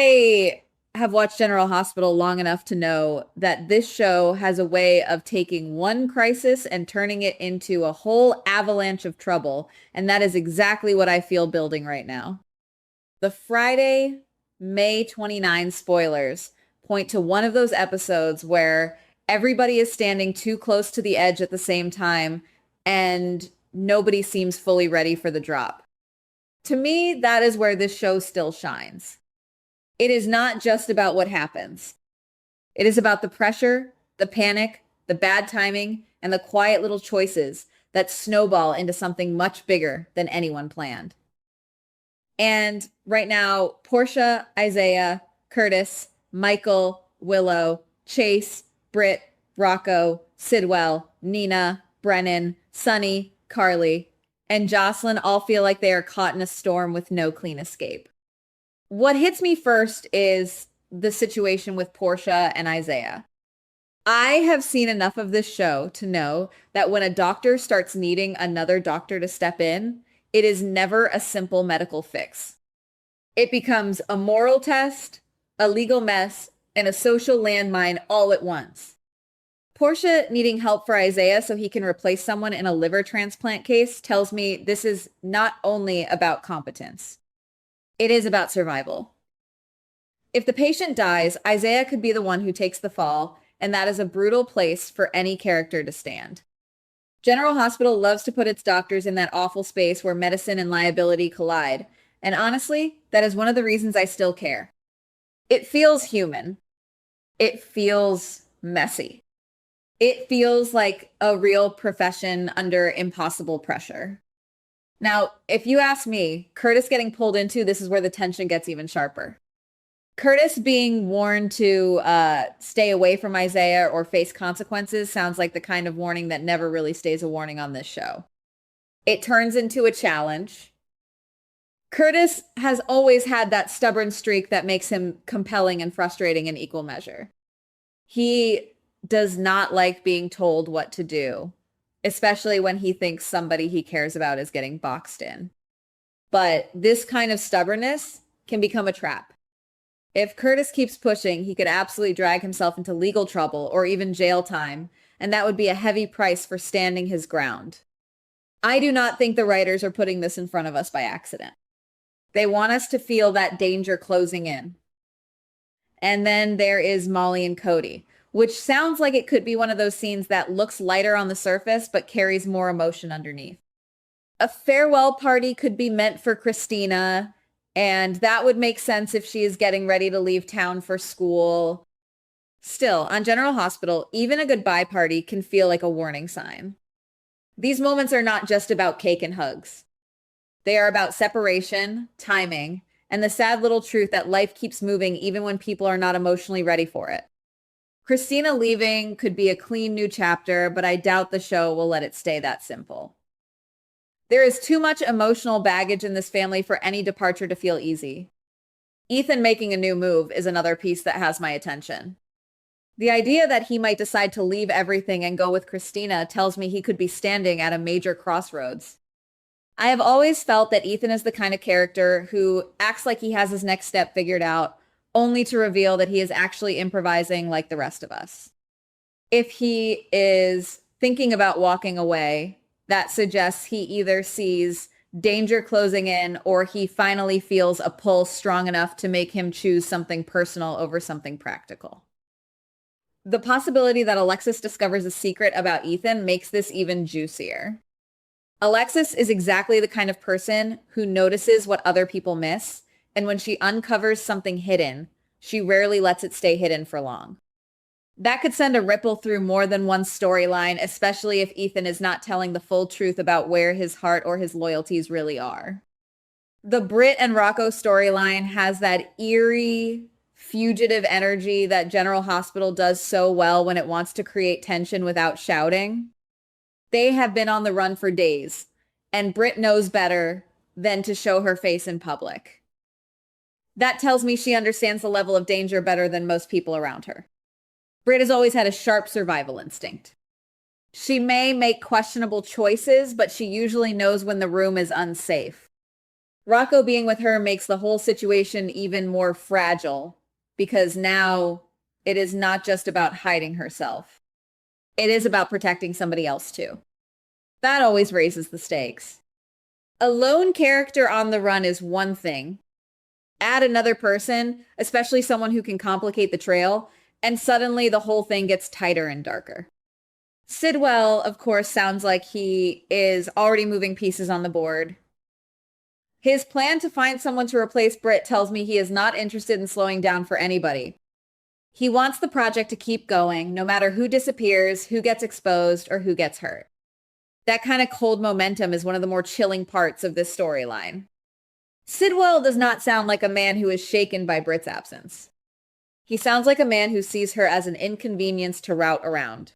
I have watched General Hospital long enough to know that this show has a way of taking one crisis and turning it into a whole avalanche of trouble. And that is exactly what I feel building right now. The Friday, May 29 spoilers point to one of those episodes where everybody is standing too close to the edge at the same time and nobody seems fully ready for the drop. To me, that is where this show still shines. It is not just about what happens. It is about the pressure, the panic, the bad timing, and the quiet little choices that snowball into something much bigger than anyone planned. And right now, Portia, Isaiah, Curtis, Michael, Willow, Chase, Britt, Rocco, Sidwell, Nina, Brennan, Sunny, Carly, and Jocelyn all feel like they are caught in a storm with no clean escape. What hits me first is the situation with Portia and Isaiah. I have seen enough of this show to know that when a doctor starts needing another doctor to step in, it is never a simple medical fix. It becomes a moral test, a legal mess, and a social landmine all at once. Portia needing help for Isaiah so he can replace someone in a liver transplant case tells me this is not only about competence. It is about survival. If the patient dies, Isaiah could be the one who takes the fall, and that is a brutal place for any character to stand. General Hospital loves to put its doctors in that awful space where medicine and liability collide, and honestly, that is one of the reasons I still care. It feels human. It feels messy. It feels like a real profession under impossible pressure. Now, if you ask me, Curtis getting pulled into, this is where the tension gets even sharper. Curtis being warned to stay away from Isaiah or face consequences sounds like the kind of warning that never really stays a warning on this show. It turns into a challenge. Curtis has always had that stubborn streak that makes him compelling and frustrating in equal measure. He does not like being told what to do, especially when he thinks somebody he cares about is getting boxed in. But this kind of stubbornness can become a trap. If Curtis keeps pushing, he could absolutely drag himself into legal trouble or even jail time, and that would be a heavy price for standing his ground. I do not think the writers are putting this in front of us by accident. They want us to feel that danger closing in. And then there is Molly and Cody, which sounds like it could be one of those scenes that looks lighter on the surface but carries more emotion underneath. A farewell party could be meant for Christina, and that would make sense if she is getting ready to leave town for school. Still, on General Hospital, even a goodbye party can feel like a warning sign. These moments are not just about cake and hugs. They are about separation, timing, and the sad little truth that life keeps moving even when people are not emotionally ready for it. Christina leaving could be a clean new chapter, but I doubt the show will let it stay that simple. There is too much emotional baggage in this family for any departure to feel easy. Ethan making a new move is another piece that has my attention. The idea that he might decide to leave everything and go with Christina tells me he could be standing at a major crossroads. I have always felt that Ethan is the kind of character who acts like he has his next step figured out, only to reveal that he is actually improvising like the rest of us. If he is thinking about walking away, that suggests he either sees danger closing in or he finally feels a pull strong enough to make him choose something personal over something practical. The possibility that Alexis discovers a secret about Ethan makes this even juicier. Alexis is exactly the kind of person who notices what other people miss, and when she uncovers something hidden, she rarely lets it stay hidden for long. That could send a ripple through more than one storyline, especially if Ethan is not telling the full truth about where his heart or his loyalties really are. The Britt and Rocco storyline has that eerie, fugitive energy that General Hospital does so well when it wants to create tension without shouting. They have been on the run for days, and Britt knows better than to show her face in public. That tells me she understands the level of danger better than most people around her. Britt has always had a sharp survival instinct. She may make questionable choices, but she usually knows when the room is unsafe. Rocco being with her makes the whole situation even more fragile because now it is not just about hiding herself. It is about protecting somebody else too. That always raises the stakes. A lone character on the run is one thing. Add another person, especially someone who can complicate the trail, and suddenly the whole thing gets tighter and darker. Sidwell, of course, sounds like he is already moving pieces on the board. His plan to find someone to replace Britt tells me he is not interested in slowing down for anybody. He wants the project to keep going, no matter who disappears, who gets exposed, or who gets hurt. That kind of cold momentum is one of the more chilling parts of this storyline. Sidwell does not sound like a man who is shaken by Britt's absence. He sounds like a man who sees her as an inconvenience to route around.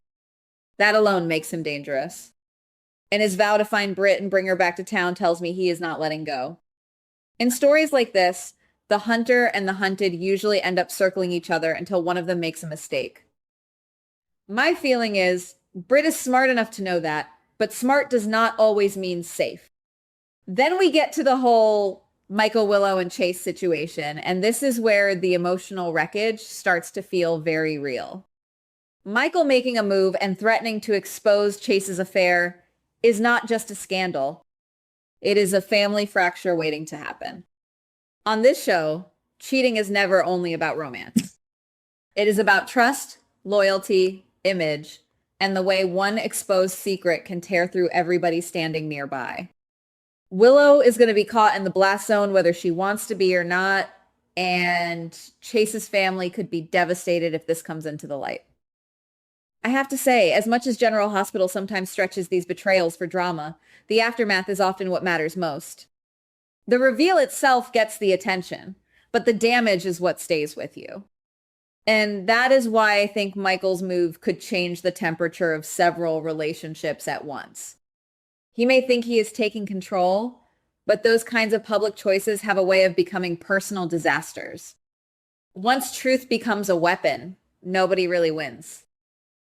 That alone makes him dangerous. And his vow to find Britt and bring her back to town tells me he is not letting go. In stories like this, the hunter and the hunted usually end up circling each other until one of them makes a mistake. My feeling is Britt is smart enough to know that, but smart does not always mean safe. Then we get to the whole Michael, Willow, and Chase situation, and this is where the emotional wreckage starts to feel very real. Michael making a move and threatening to expose Chase's affair is not just a scandal. It is a family fracture waiting to happen. On this show, cheating is never only about romance. It is about trust, loyalty, image, and the way one exposed secret can tear through everybody standing nearby. Willow is going to be caught in the blast zone whether she wants to be or not, and Chase's family could be devastated if this comes into the light. I have to say, as much as General Hospital sometimes stretches these betrayals for drama, the aftermath is often what matters most. The reveal itself gets the attention, but the damage is what stays with you. And that is why I think Michael's move could change the temperature of several relationships at once. He may think he is taking control, but those kinds of public choices have a way of becoming personal disasters. Once truth becomes a weapon, nobody really wins.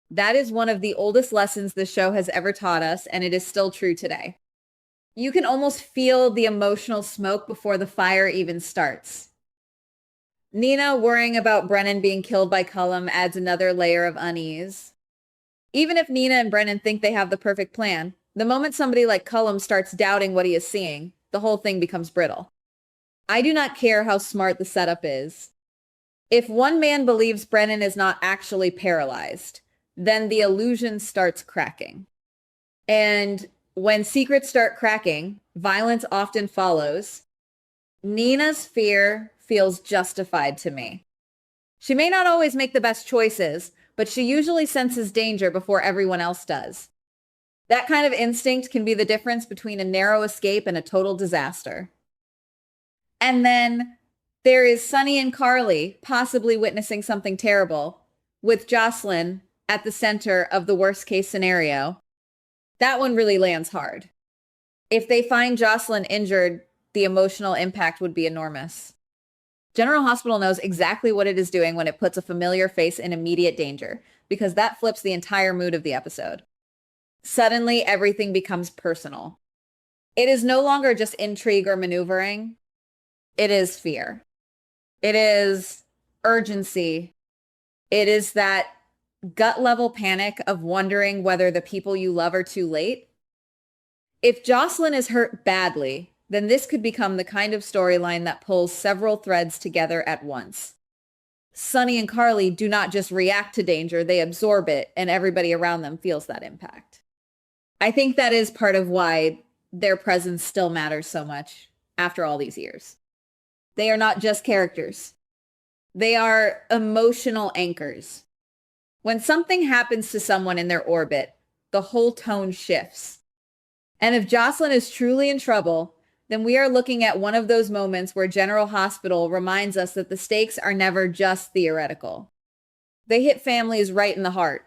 That is one of the oldest lessons the show has ever taught us, and it is still true today. You can almost feel the emotional smoke before the fire even starts. Nina worrying about Brennan being killed by Cullum adds another layer of unease. Even if Nina and Brennan think they have the perfect plan, the moment somebody like Cullum starts doubting what he is seeing, the whole thing becomes brittle. I do not care how smart the setup is. If one man believes Brennan is not actually paralyzed, then the illusion starts cracking. And when secrets start cracking, violence often follows. Nina's fear feels justified to me. She may not always make the best choices, but she usually senses danger before everyone else does. That kind of instinct can be the difference between a narrow escape and a total disaster. And then there is Sonny and Carly possibly witnessing something terrible, with Jocelyn at the center of the worst case scenario. That one really lands hard. If they find Jocelyn injured, the emotional impact would be enormous. General Hospital knows exactly what it is doing when it puts a familiar face in immediate danger, because that flips the entire mood of the episode. Suddenly, everything becomes personal. It is no longer just intrigue or maneuvering. It is fear. It is urgency. It is that gut level panic of wondering whether the people you love are too late. If Jocelyn is hurt badly, then this could become the kind of storyline that pulls several threads together at once. Sonny and Carly do not just react to danger, they absorb it, and everybody around them feels that impact. I think that is part of why their presence still matters so much after all these years. They are not just characters. They are emotional anchors. When something happens to someone in their orbit, the whole tone shifts. And if Jocelyn is truly in trouble, then we are looking at one of those moments where General Hospital reminds us that the stakes are never just theoretical. They hit families right in the heart.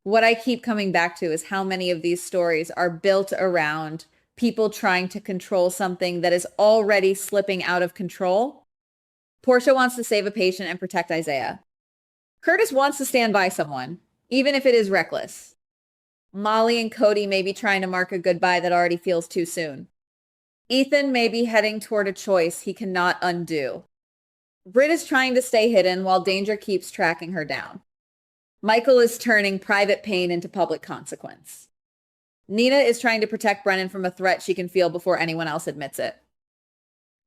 What I keep coming back to is how many of these stories are built around people trying to control something that is already slipping out of control. Portia wants to save a patient and protect Isaiah. Curtis wants to stand by someone, even if it is reckless. Molly and Cody may be trying to mark a goodbye that already feels too soon. Ethan may be heading toward a choice he cannot undo. Britt is trying to stay hidden while danger keeps tracking her down. Michael is turning private pain into public consequence. Nina is trying to protect Brennan from a threat she can feel before anyone else admits it.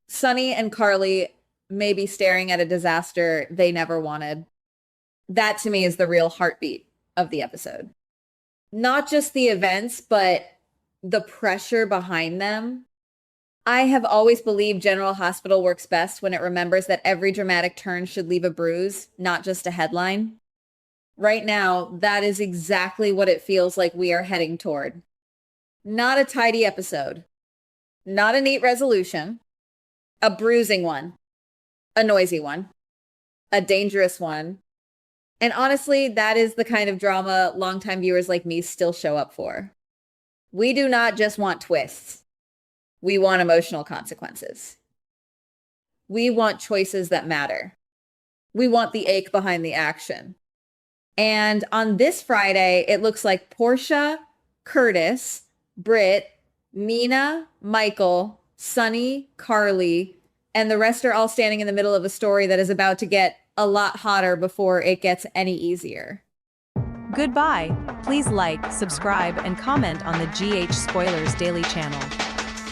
Sonny and Carly may be staring at a disaster they never wanted. That to me is the real heartbeat of the episode. Not just the events, but the pressure behind them. I have always believed General Hospital works best when it remembers that every dramatic turn should leave a bruise, not just a headline. Right now, that is exactly what it feels like we are heading toward. Not a tidy episode. Not a neat resolution. A bruising one. A noisy one. A dangerous one. And honestly, that is the kind of drama longtime viewers like me still show up for. We do not just want twists. We want emotional consequences. We want choices that matter. We want the ache behind the action. And on this Friday, it looks like Portia, Curtis, Britt, Nina, Michael, Sonny, Carly, and the rest are all standing in the middle of a story that is about to get a lot hotter before it gets any easier. Goodbye. Please like, subscribe, and comment on the GH Spoilers Daily channel.